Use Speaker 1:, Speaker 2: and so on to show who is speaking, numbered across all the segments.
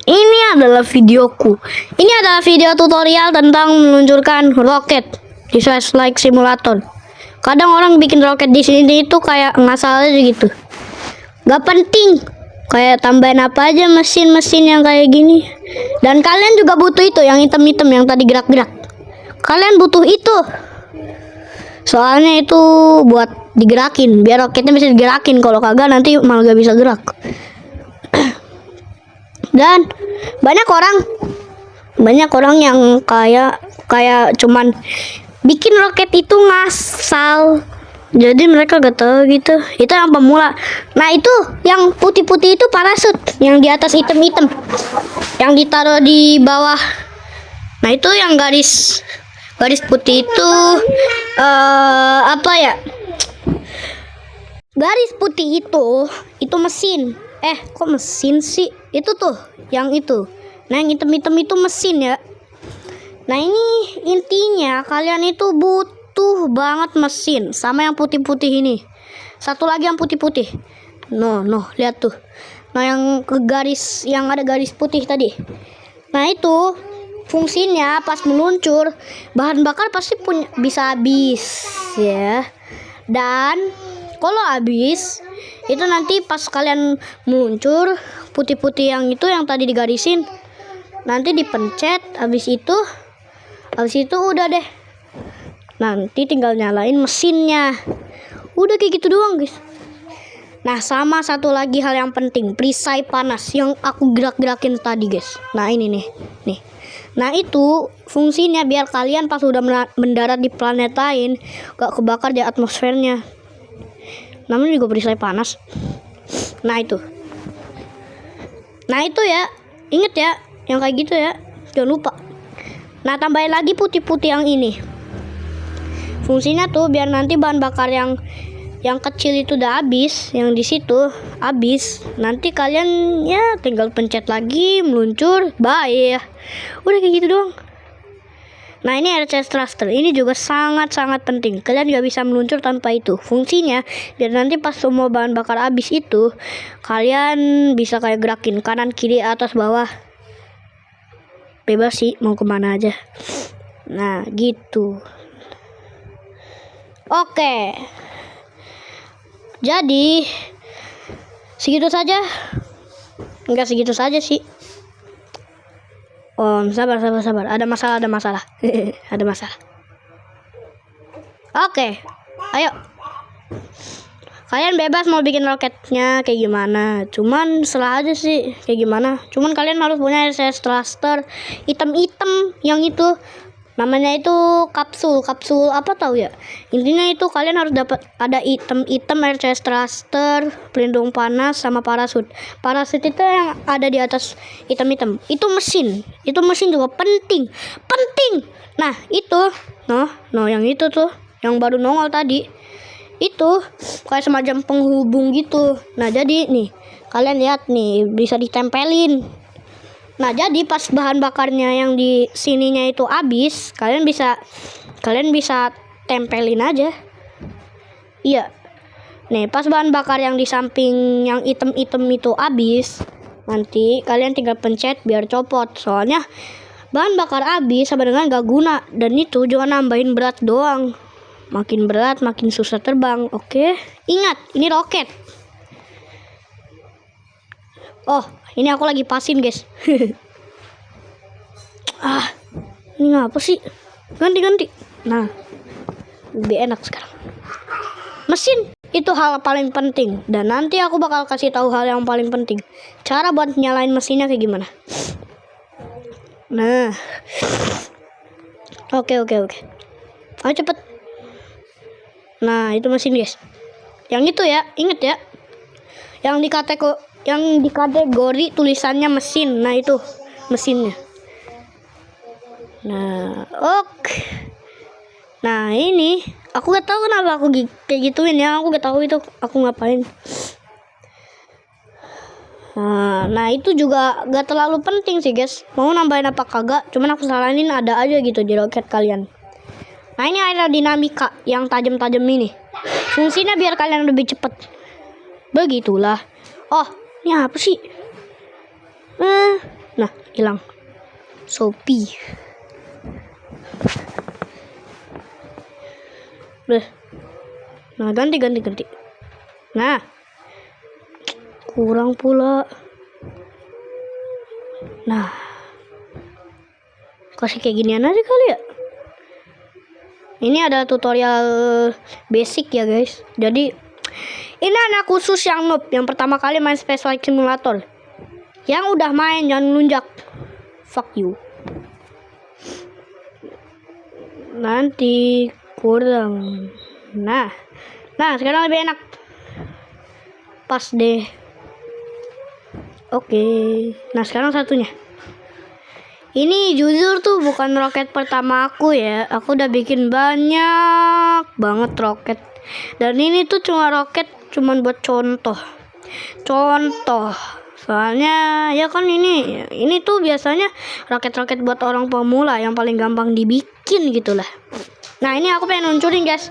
Speaker 1: Ini adalah videoku. Ini adalah video tutorial tentang meluncurkan roket di Swiss Flight Simulator. Kadang orang bikin roket di sini itu kayak ngasal aja gitu. Gak penting. Kayak tambahin apa aja mesin-mesin yang kayak gini. Dan kalian juga butuh itu yang hitam-hitam yang tadi gerak-gerak. Kalian butuh itu. Soalnya itu buat digerakin biar roketnya bisa digerakin. Kalau kagak nanti malah gak bisa gerak. Dan banyak orang yang kayak cuman bikin roket itu ngasal. Jadi mereka gak tahu gitu. Itu yang pemula. Nah itu yang putih-putih itu parasut. Yang di atas hitam-hitam, yang ditaruh di bawah. Nah itu yang garis putih itu apa ya? Garis putih itu mesin. Kok mesin sih? Itu tuh, yang itu. Nah, yang hitam-hitam itu mesin ya. Nah, ini intinya kalian itu butuh banget mesin sama yang putih-putih ini. Satu lagi yang putih-putih. No, lihat tuh. Nah, yang ke garis, yang ada garis putih tadi. Nah, itu fungsinya pas meluncur, bahan bakar pasti bisa habis ya. Dan kalau habis itu nanti pas kalian meluncur, putih-putih yang tadi digarisin nanti dipencet, habis itu udah deh. Nanti tinggal nyalain mesinnya. Udah kayak gitu doang, guys. Nah, sama satu lagi hal yang penting, perisai panas yang aku gerak-gerakin tadi, guys. Nah, ini nih. Nah, itu fungsinya biar kalian pas udah mendarat di planet lain gak kebakar di atmosfernya. Namanya juga perisai panas. Nah itu ya, inget ya, yang kayak gitu ya, jangan lupa. Nah, tambahin lagi putih-putih yang ini. Fungsinya tuh biar nanti bahan bakar yang kecil itu udah habis, yang di situ habis, nanti kalian ya tinggal pencet lagi, meluncur, bye. Udah kayak gitu doang. Nah, ini RCS thruster. Ini juga sangat-sangat penting. Kalian gak bisa meluncur tanpa itu. Fungsinya biar nanti pas semua bahan bakar habis itu, kalian bisa kayak gerakin kanan, kiri, atas, bawah. Bebas sih mau kemana aja. Nah, gitu. Oke. Jadi segitu saja. Enggak segitu saja sih. Sabar. Ada masalah. Ada masalah. Oke, ayo. Kalian bebas mau bikin roketnya kayak gimana. Cuman salah aja sih kayak gimana. Cuman kalian harus punya RCS thruster hitam-hitam yang itu. Namanya itu kapsul apa tahu ya. Intinya itu kalian harus dapat ada hitam RCS thruster, pelindung panas sama parasut. Parasut itu yang ada di atas hitam-hitam. Itu mesin juga penting. Nah, itu yang itu tuh yang baru nongol tadi. Itu kayak semacam penghubung gitu. Nah, jadi nih, kalian lihat nih, bisa ditempelin. Nah, jadi pas bahan bakarnya yang di sininya itu habis, kalian bisa tempelin aja. Iya. Nih, pas bahan bakar yang di samping yang hitam-hitam itu habis, nanti kalian tinggal pencet biar copot. Soalnya bahan bakar habis sama dengan gak guna, dan itu cuma nambahin berat doang. Makin berat, makin susah terbang. Oke? Ingat, ini roket. Oh, ini aku lagi pasin, guys. Ini ngapa sih? Ganti. Nah, lebih enak sekarang. Mesin itu hal paling penting, dan nanti aku bakal kasih tahu hal yang paling penting. Cara buat nyalain mesinnya kayak gimana. Nah, oke. Ayo cepet. Nah, itu mesin, guys. Yang itu ya, inget ya. Yang di kategori tulisannya mesin. Nah, itu mesinnya. Nah, oke. Nah, ini aku gak tahu kenapa aku kayak gituin ya. Aku gak tahu itu aku ngapain. Nah, itu juga gak terlalu penting sih, guys. Mau nambahin apa kagak, cuman aku saranin ada aja gitu di roket kalian. Nah, ini aerodinamika yang tajam-tajam ini. Fungsinya biar kalian lebih cepat. Begitulah. Oh, ini apa sih? Nah, hilang. Shopee. Udah. Nah, ganti. Nah. Kurang pula. Nah. Kasih kayak ginian aja kali ya. Ini ada tutorial basic ya guys. Jadi ini anak khusus yang noob, yang pertama kali main Space Flight Simulator. Yang udah main jangan lunjak. Fuck you. Nanti kurang. Nah sekarang lebih enak. Pas deh. Oke. Nah sekarang satunya. Ini jujur tuh bukan roket pertama aku ya. Aku udah bikin banyak banget roket. Dan ini tuh cuman buat contoh. Soalnya ya kan ini tuh biasanya roket-roket buat orang pemula yang paling gampang dibikin gitulah. Nah, ini aku pengen luncurin, guys.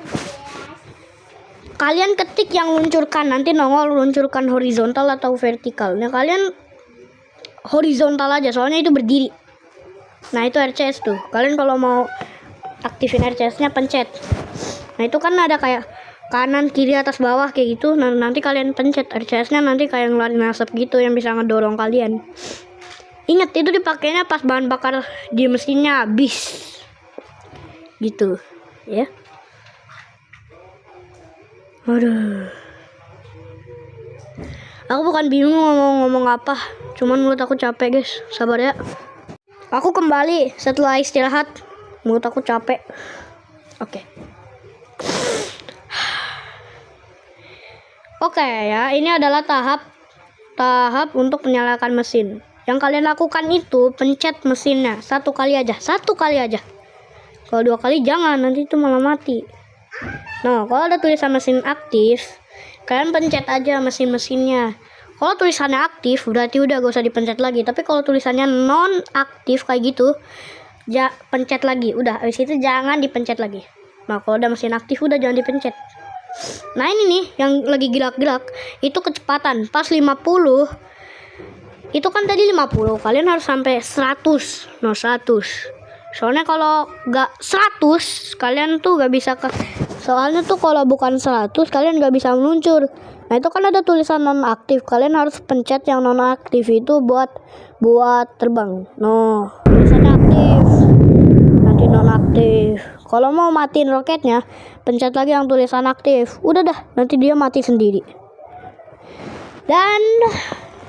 Speaker 1: Kalian ketik yang luncurkan, nanti nongol luncurkan horizontal atau vertikal. Nah, kalian horizontal aja soalnya itu berdiri. Nah, itu RCS tuh. Kalian kalau mau aktifin RCS-nya pencet. Nah, itu kan ada kayak kanan, kiri, atas, bawah kayak gitu. Nah, nanti kalian pencet RCS-nya nanti kayak ngeluarin asap gitu yang bisa ngedorong kalian. Ingat, itu dipakainya pas bahan bakar di mesinnya habis. Gitu, ya. Aduh. Aku bukan bingung ngomong apa. Cuman menurut aku capek, guys. Sabar ya. Aku kembali setelah istirahat. Menurut aku capek. Oke. Oke ya, ini adalah tahap untuk menyalakan mesin. Yang kalian lakukan itu pencet mesinnya satu kali aja. Kalau 2 kali jangan, nanti itu malah mati. Nah, kalau ada tulisan mesin aktif, kalian pencet aja mesinnya. Kalau tulisannya aktif, berarti udah gak usah dipencet lagi. Tapi kalau tulisannya non aktif kayak gitu, pencet lagi. Udah, habis itu jangan dipencet lagi. Nah, kalau udah mesin aktif udah jangan dipencet. Nah, ini nih yang lagi gerak-gerak, itu kecepatan. Pas 50, itu kan tadi 50, kalian harus sampai 100. Nah, 100. Soalnya kalau gak 100, kalian tuh gak bisa soalnya tuh kalau bukan 100, kalian gak bisa meluncur. Nah, itu kan ada tulisan non aktif. Kalian harus pencet yang non aktif itu buat terbang. No, tulisannya aktif. Nanti non aktif. Kalau mau matiin roketnya, pencet lagi yang tulisan aktif. Udah dah, nanti dia mati sendiri. Dan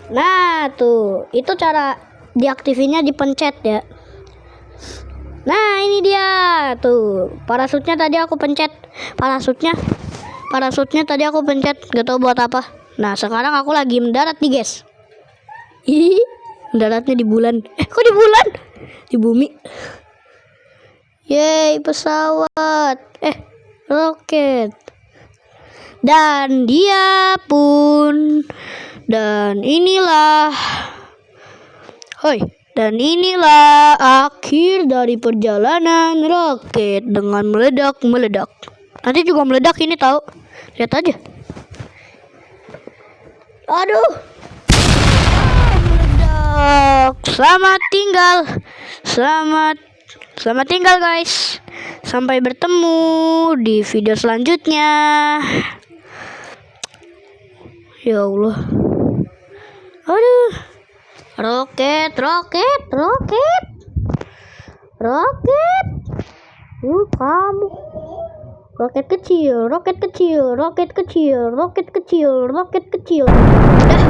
Speaker 1: nah tuh, itu cara diaktifinnya, dipencet ya. Nah, ini dia tuh. Parasutnya tadi aku pencet. Parasutnya tadi aku pencet, gak tau buat apa. Nah, sekarang aku lagi mendarat nih, guys. Ih, mendaratnya di bulan. Kok di bulan? Di bumi. Yeay, pesawat. Roket. Dan dia pun. Dan inilah akhir dari perjalanan roket dengan meledak. Nanti juga meledak ini tahu. Lihat aja. Aduh. Meledak. Selamat tinggal guys. Sampai bertemu di video selanjutnya. Ya Allah. Aduh. Roket. Kamu. Roket kecil. Udah.